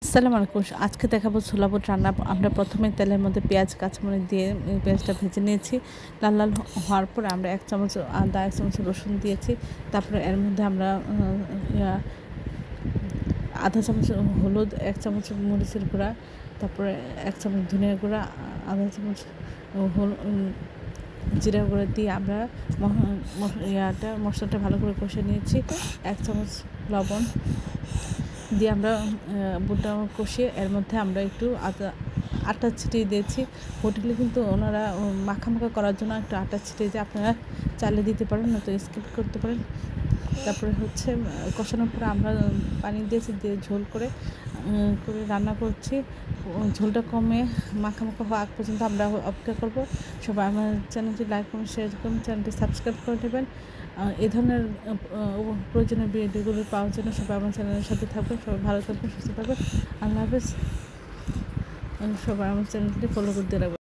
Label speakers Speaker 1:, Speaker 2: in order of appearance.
Speaker 1: আসসালামু আলাইকুম। আজকে দেখাবো ছোলা বুট রান্না। আমরা প্রথমে তেলের মধ্যে পেঁয়াজ, কাঁচামরিচ দিয়ে পেঁয়াজটা ভেজে নিয়েছি। লাল, লাল হওয়ার পরে আমরা ১ চামচ আদা, ১ চামচ রসুন দিয়েছি। তারপরে এর মধ্যে আমরা আধা চামচ হলুদ, ১ চামচ মরিচের গুঁড়া, তারপরে ১ চামচ ধনিয়ার গুঁড়া, আধা চামচ জিরা গুঁড়া দিয়ে আমরা মশলাটা ভালো করে কষে নিয়েছি। ১ চামচ লবণ দিয়ে আমরা বুটটা কষিয়ে এর মধ্যে আমরা একটু আটা ছিটিয়ে দিয়েছি। হোটেলে কিন্তু ওনারা মাখা করার জন্য একটু আটা ছিটিয়ে দিয়ে আপনারা চালিয়ে দিতে পারেন, নয়তো স্কিপ করতে পারেন। তারপরে হচ্ছে কষানোর পরে আমরা পানি দিয়েছি, দিয়ে ঝোল করে রান্না করছি। ঝোলটা কমে মাখা হওয়া আগ পর্যন্ত আমরা অপেক্ষা করব। সবাই আমার চ্যানেলটি লাইক করুন, শেয়ার করুন, চ্যানেলটি সাবস্ক্রাইব করে নেবেন। এ ধরনের প্রয়োজনীয় ভিডিওগুলো পাওয়ার জন্য সবাই আমার চ্যানেলের সাথে থাকবেন। সবাই ভালো থাকবেন, সুস্থ থাকবেন। আল্লাহ হাফেজ। সবাই আমার চ্যানেলটি ফলো করতে রাখবেন।